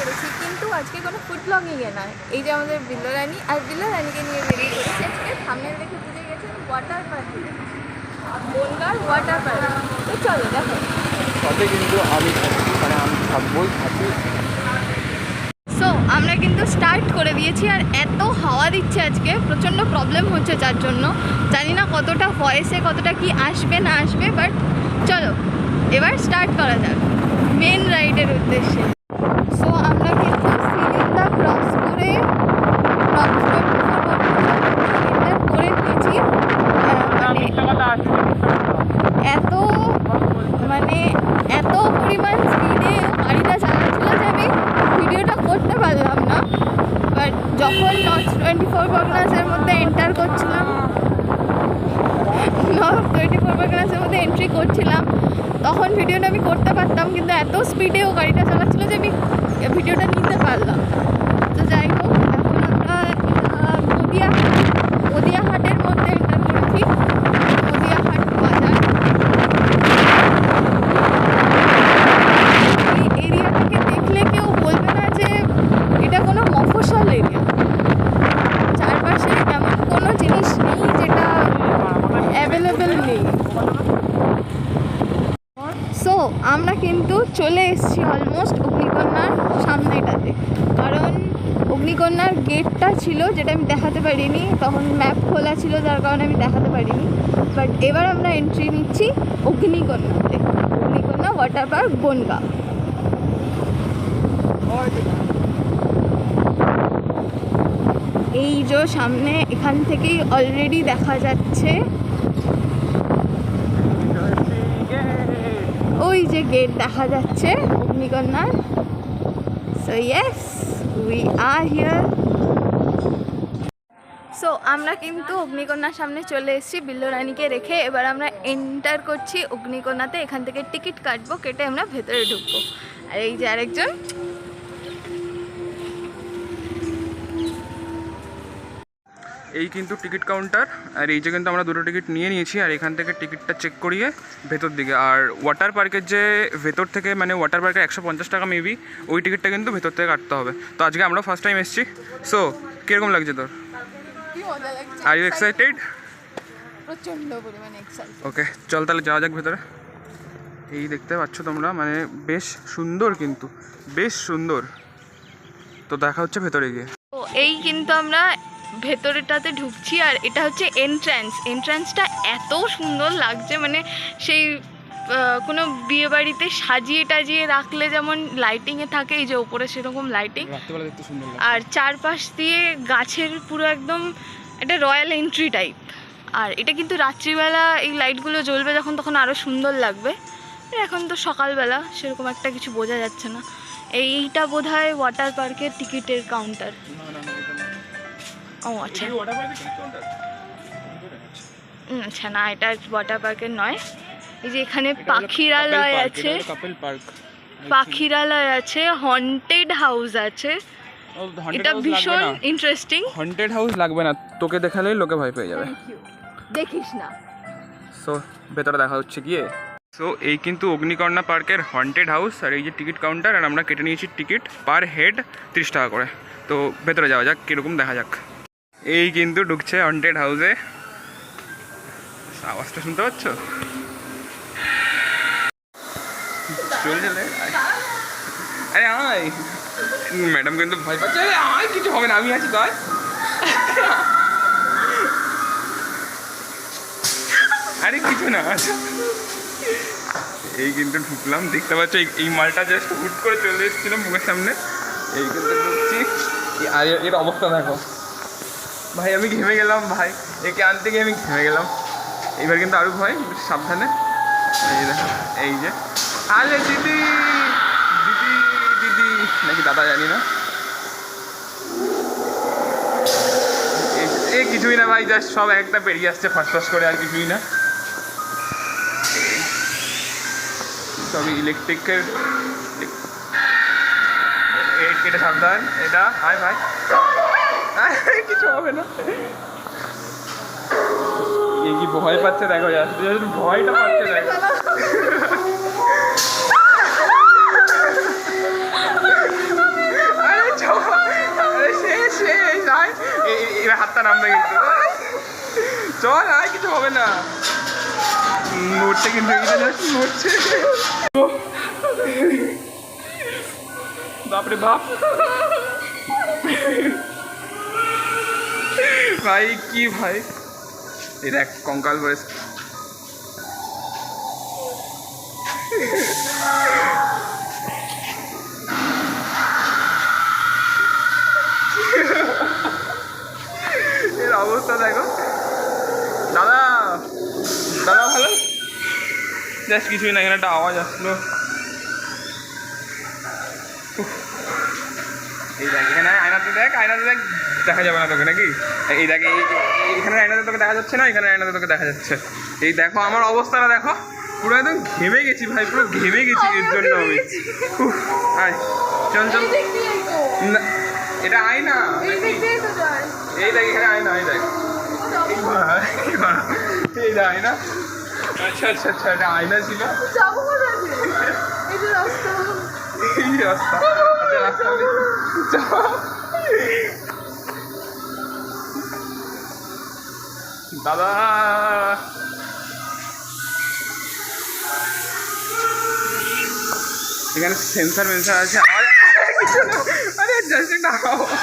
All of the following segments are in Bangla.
করেছি, কিন্তু আজকে কোনো ফুড ব্লগিংয়ে নয়। এই যে আমাদের বিল্লো রানী আর বিল্লো রানীকে নিয়ে বেরিয়ে পড়েছি আজকে। সামনে দেখে বুঝে গেছেন ওয়াটার পার্ক, বনগাঁর ওয়াটার পার্ক। তো চলো দেখো। তবে কিন্তু আমি থাকবোই থাকি। সো আমরা কিন্তু স্টার্ট করে দিয়েছি, আর এত হাওয়া দিচ্ছে আজকে, প্রচণ্ড প্রবলেম হচ্ছে যার জন্য। জানি না কতটা ভয়েসে কতটা কি আসবে না আসবে, বাট চলো এবার স্টার্ট করা যাক মেন রাইডের উদ্দেশ্যে। সো আমরা কিন্তু সিলিন্ডার ক্রস করে দিয়েছি। এত পরিমাণ স্পিডে গাড়িটা চালাচ্ছিল যে আমি ভিডিওটা করতে পারলাম না। বাট যখন নর্থ 24 পরগনাসের মধ্যে এন্টার করছিলাম, নর্থ 24 পরগনাসের মধ্যে এন্ট্রি করছিলাম, তখন ভিডিওটা আমি করতে পারতাম, কিন্তু এত স্পিডে ও গাড়িটা চালাচ্ছিল যে আমি ভিডিওটা নিতে পারলাম। তো যাই হোক, এখন আমরা নদিয়াহাটের মধ্যে এন্টার করেছি। নদিয়াহাট বাজার এরিয়াটাকে দেখলে কেউ বলবে না যে এটা কোনো মফস্বল এরিয়া। চারপাশে এমন কোনো জিনিস নেই যেটা অ্যাভেলেবেল নেই। সো আমরা কিন্তু চলে এসেছি অলমোস্ট অগ্নিকন্যার সামনেটাতে, কারণ অগ্নিকন্যার গেটটা ছিল যেটা আমি দেখাতে পারিনি, তখন ম্যাপ খোলা ছিল যার কারণে আমি দেখাতে পারিনি। বাট এবার আমরা এন্ট্রি নিচ্ছি অগ্নিকন্যাতে, অগ্নিকন্যা ওয়াটার পার্ক বনগাঁ। এই যে সামনে এখান থেকেই অলরেডি দেখা যাচ্ছে ওই যে গেট দেখা যাচ্ছে অগ্নিকন্যার। So yes, we are here. So আমরা কিন্তু অগ্নিকন্যার সামনে চলে এসেছি বিল্লো রানীকে রেখে। এবার আমরা এন্টার করছি অগ্নিকন্যাতে। এখান থেকে টিকিট কাটবো, কেটে আমরা ভেতরে ঢুকবো। আর এই যে আরেকজন, এই কিন্তু টিকিট কাউন্টার, আর এই যে কিন্তু আমরা দুটো টিকিট নিয়ে নিয়েছি, আর এখান থেকে টিকিটটা চেক করিয়ে ভেতর দিকে। আর ওয়াটার পার্কের যে ভেতর থেকে, মানে ওয়াটার পার্কের 150 টাকা মেবি, ওই টিকিটটা কিন্তু ভেতর থেকে কাটতে হবে। তো আজকে আমরা ফার্স্ট টাইম এসেছি। সো কীরকম লাগছে তোর? Are you excited? প্রচন্ড পরিমাণে এক্সাইটেড। ওকে, চল তাহলে যাওয়া যাক ভেতরে। এই দেখতে পাচ্ছ তোমরা, মানে বেশ সুন্দর, কিন্তু বেশ সুন্দর। তো দেখা হচ্ছে ভেতরে গিয়ে। তো এই কিন্তু আমরা ভেতরেটাতে ঢুকছি, আর এটা হচ্ছে এন্ট্রান্সটা এত সুন্দর লাগছে, মানে সেই কোনো বিয়ে বাড়িতে সাজিয়ে টাজিয়ে রাখলে যেমন লাইটিংয়ে থাকে, এই যে ওপরে সেরকম লাইটিং, আর চারপাশ দিয়ে গাছের পুরো একদম একটা রয়্যাল এন্ট্রি টাইপ। আর এটা কিন্তু রাত্রিবেলা এই লাইটগুলো জ্বলবে যখন, তখন আরও সুন্দর লাগবে। এখন তো সকালবেলা সেরকম একটা কিছু বোঝা যাচ্ছে না। এইটা বোধহয় ওয়াটার পার্কের টিকিটের কাউন্টার। ও আচ্ছা, আচ্ছা না, এটা ওয়াটার পার্কের নয়। এই যে এখানে পাখিরালয় আছে, পাখিরালয় আছে, হন্টেড হাউস আছে। এটা ভীষণ ইন্টারেস্টিং। হন্টেড হাউস লাগবে না, তোকে দেখালেই লোকে ভয় পেয়ে যাবে। দেখিস না। সো ভেতরে দেখা হচ্ছে গিয়ে। সো এই কিন্তু অগ্নিকন্যা পার্কের হন্টেড হাউস, আর এই যে টিকিট কাউন্টার, আর আমরা কেটে নিয়েছি টিকিট পার হেড 30 টাকা করে। তো ভেতরে যাওয়া যাক, কীরকম দেখা যাক। এই কিন্তু ঢুকছে হন্টেড হাউসে। আওয়াজটা শুনতে পাচ্ছ? চলে চলে আরে আয়, ম্যাডাম কিন্তু ভয় পাচ্ছে। আয়, কিছু হবে না, আমি আছি তো। আরে কিছু না। এই কিন্তু ঢুকলাম, দেখতে পাচ্ছ এই মালটা জাস্ট হুট করে চলে এসেছিল মুখের সামনে। এই কিন্তু ঢুকছি, আর এর অবস্থা দেখো ভাই, আমি ঘেমে গেলাম ভাই, একে আনতে গিয়ে আমি ঘেমে গেলাম। এইবার কিন্তু আরও ভয়, সাবধানে। এই দেখো, এই যে আরে দিদি দিদি দিদি নাকি দাদা জানি না। এ কিছুই না ভাই, জাস্ট সব একটা পেরিয়ে আসছে ফাঁস করে, আর কিছুই না। সবই ইলেকট্রিকের। এটা সাবধান, এটা হাই ভাই, কিছু হবে না। এই কি ভয় পাচ্ছে দেখো, ভয়টা পাচ্ছে দেখো। না, নড়ছে কিন্তু এইটা জাস্ট নড়ছে। বাপরে বাপ ভাই, কি ভাই, এই দেখ কঙ্কাল বয়স। এর অবস্থা দেখো। দাদা দাদা ভালো? জাস্ট কিছুই না, এখানে একটা আওয়াজ আসলো। এই দেখ এখানে আয়নাতে দেখ, আয়নাতে দেখ, দেখা যাবে না তোকে নাকি? এই দেখ এখানে আয়নাতে তোকে দেখা যাচ্ছে না, এখানে আয়নাতে তোকে দেখা যাচ্ছে। এই দেখো আমার অবস্থাটা দেখো, পুরো একদম ঘেমে গেছি ভাই, পুরো ঘেমে গেছি এর জন্য আমি। আয় চল চল না, এটা আয়না, এই দেখ এখানে আয়না, এই দেখ এই দেখ আয়না। আচ্ছা আচ্ছা আচ্ছা, এটা আয়না ছিল। এই রাস্তা, আচ্ছা রাস্তা দাদা। এখানে সেন্সার মেন্সার আছে, আরে জাস্ট একটা আওয়াজ,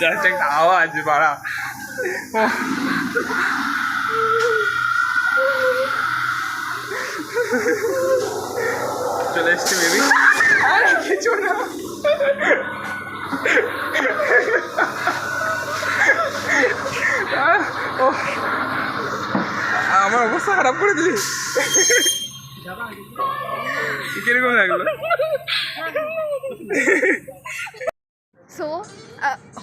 জাস্ট একটা আওয়াজ বাড়া। চলে এসছি বেবি। আরে কিছু না, আমার অবস্থা খারাপ করে দিলি। কিরকম লাগলো? সো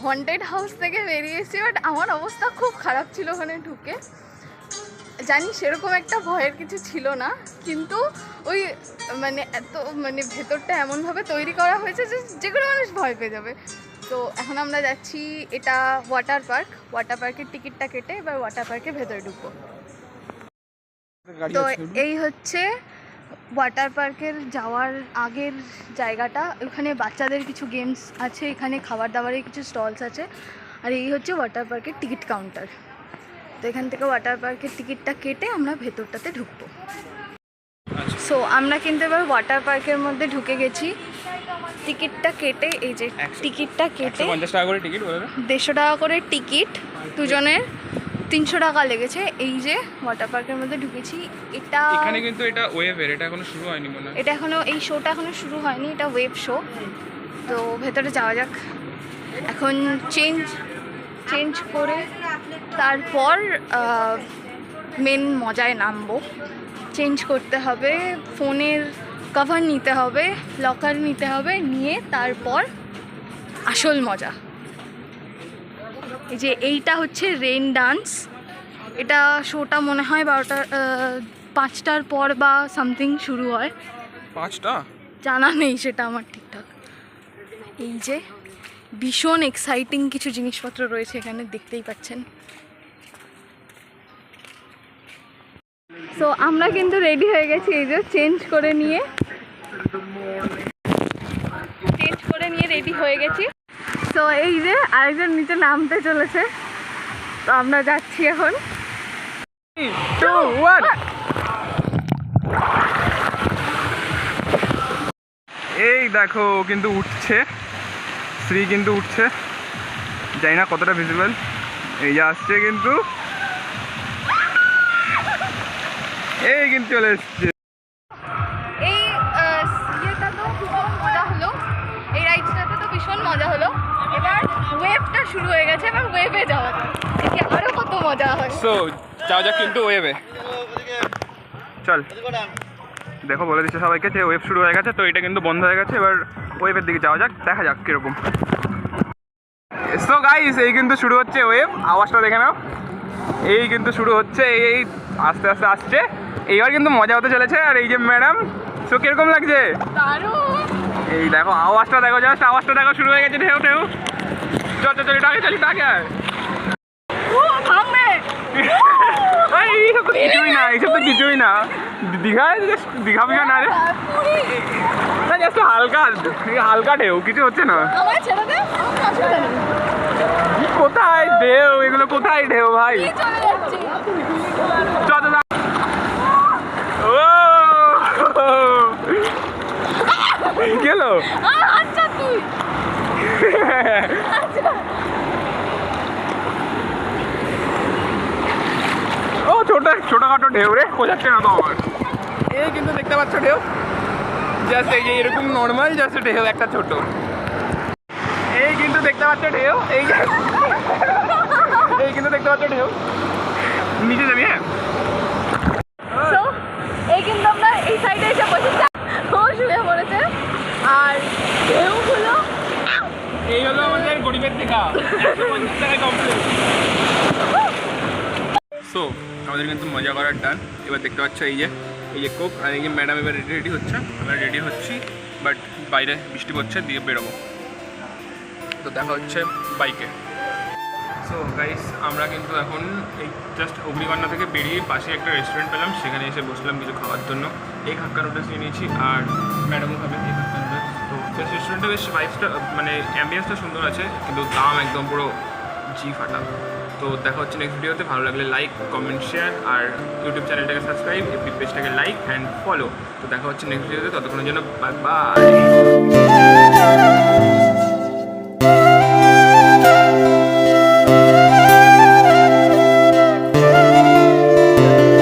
হন্টেড হাউস থেকে বেরিয়ে এসেছি, বাট আমার অবস্থা খুব খারাপ ছিল ওখানে ঢুকে। জানি সেরকম একটা ভয়ের কিছু ছিল না, কিন্তু ওই মানে এত মানে ভেতরটা এমনভাবে তৈরি করা হয়েছে যে যে কোনো মানুষ ভয় পেয়ে যাবে। তো এখন আমরা যাচ্ছি, এটা ওয়াটার পার্ক, ওয়াটার পার্কের টিকিটটা কেটে এবার ওয়াটার পার্কের ভেতরে ঢুকবো। তো এই হচ্ছে ওয়াটার পার্কের যাওয়ার আগের জায়গাটা। ওখানে বাচ্চাদের কিছু গেমস আছে, এখানে খাবার দাবারের কিছু স্টলস আছে, আর এই হচ্ছে ওয়াটার পার্কের টিকিট কাউন্টার। তো এখান থেকে ওয়াটার পার্কের টিকিটটা কেটে আমরা ভেতরটাতে ঢুকবো। সো আমরা কিন্তু এবার ওয়াটার পার্কের মধ্যে ঢুকে গেছি। টিকিটটা কেটে, এই যে টিকিটটা কেটে 50 টাকা করে টিকিট, 150 টাকা করে টিকিট, দুজনের 300 টাকা লেগেছে। এই যে ওয়াটার পার্কের মধ্যে ঢুকেছি। এটা এখানে কিন্তু এটা ওয়েভের, এটা এখনো শুরু হয়নি মনে হয়। এটা এখনো, এই শোটা এখনো শুরু হয়নি, এটা ওয়েভ শো। তো ভেতরে যাওয়া যাক। এখন চেঞ্জ করে তারপর মেন মজায় নামবো। চেঞ্জ করতে হবে, ফোনের কভার নিতে হবে, লকার নিতে হবে, নিয়ে তারপর আসল মজা। এই যে এইটা হচ্ছে রেইন ডান্স। এটা শোটা মনে হয় 5টার পর বা সামথিং শুরু হয়। 5টা জানা নেই সেটা আমার ঠিকঠাক। এই যে ভীষণ এক্সাইটিং কিছু জিনিসপত্র রয়েছে এখানে, দেখতেই পাচ্ছেন। সো আমরা কিন্তু রেডি হয়ে গেছি, এই যে চেঞ্জ করে নিয়ে রেডি হয়ে গেছি। তো এই যে আরেকজন নিচে নামতে চলেছে, তো আমরা যাচ্ছি এখন। 2 1 এই দেখো কিন্তু উঠছে, শ্রী কিন্তু উঠছে, জানি না কতটা ভিজিবল। এই যে আসছে কিন্তু, এই কিন্তু চলে এসছে। এই ইয়েটা তো ভীষণ মজা হলো, এই রাইডসটাতে তো ভীষণ মজা হলো। এবার ওয়েভটা শুরু হয়ে গেছে, এবার ওয়েভে যাওয়া যাক, দেখি আরও কত মজা হয়। সো যাওয়া যাক কিন্তু ওয়েভে, চল। দেখো বলে দিচ্ছে সবাইকে যে ওয়েভ শুরু হয়ে গেছে, তো এটা কিন্তু বন্ধ হয়ে গেছে, এবার ওয়েভের দিকে যাওয়া যাক, দেখা যাক কীরকম। সো গাইস, এই কিন্তু শুরু হচ্ছে ওয়েভ, আওয়াজটা দেখে নাও। এই কিন্তু শুরু হচ্ছে, এই আস্তে আস্তে আসছে, এইবার কিন্তু মজা হতে চলেছে। আর এই যে ম্যাডাম, সো কিরকম লাগছে? এই দেখো আওয়াজটা দেখো, জাস্ট আওয়াজটা দেখো, শুরু হয়ে গেছে ঢেউ ঢেউ। চল চল চল, এটা আগে চল, এটা আগে আয়। এইসব তো কিছুই না, এইসব তো কিছুই না। দীঘায় দীঘা ফিঘা না রে, না জাস্ট হালকা হালকা ঢেউ, কিছু হচ্ছে না। কোথায় ঢেউ, এগুলো কোথায় ঢেউ ভাই? চলে যাচ্ছি। যত ও গেল। আচ্ছা তুই ও ছোটখাটো ঢেউ রে, বোঝাচ্ছে না তো আমার। এই কিন্তু দেখতে পাচ্ছ ঢেউ, জাস্ট এই যে এরকম নর্মাল জাস্ট ঢেউ একটা ছোট। এই কিন্তু দেখতে পাচ্ছ ঢেউ, এই যে এই কিন্তু দেখতে পাচ্ছ ঢেউ, নিচে যাবি। হ্যাঁ So, এই কিন্তু আমরা এই সাইডে এসে বসেছি, ও শুয়ে পড়েছে আর ঢেউগুলো এই হলো আমাদের গরিবের দেখা 150 টাকায় কমপ্লিট। সো আমাদের কিন্তু মজা করার টান। এবার দেখতে পাচ্ছ এই যে কোক আর এই যে ম্যাডাম এবার রেডি হচ্ছে, আমরা রেডি হচ্ছি, বাট বাইরে বৃষ্টি পড়ছে, দিয়ে বেরোবো। তো দেখা হচ্ছে বাইকে। সো গাইস আমরা কিন্তু এখন এই জাস্ট অগ্নিকন্যা থেকে বেরিয়ে পাশে একটা রেস্টুরেন্ট পেলাম, সেখানে এসে বসলাম কিছু খাওয়ার জন্য। এই হাক্কা নুডলস নিয়ে নিয়েছি আর ম্যাডামও খাবে এই হাক্কা নুডলস। তো বেশ রেস্টুরেন্টটা বেশ ভাইবসটা মানে অ্যাম্বিয়েন্সটা সুন্দর আছে, কিন্তু দাম একদম পুরো জি ফাটা। তো দেখা হচ্ছে নেক্সট ভিডিওতে। ভালো লাগলে লাইক, কমেন্ট, শেয়ার আর ইউটিউব চ্যানেলটাকে সাবস্ক্রাইব, এফবি পেজটাকে লাইক অ্যান্ড ফলো। তো দেখা হচ্ছে নেক্সট ভিডিওতে, ততক্ষণের জন্য বাই বাই।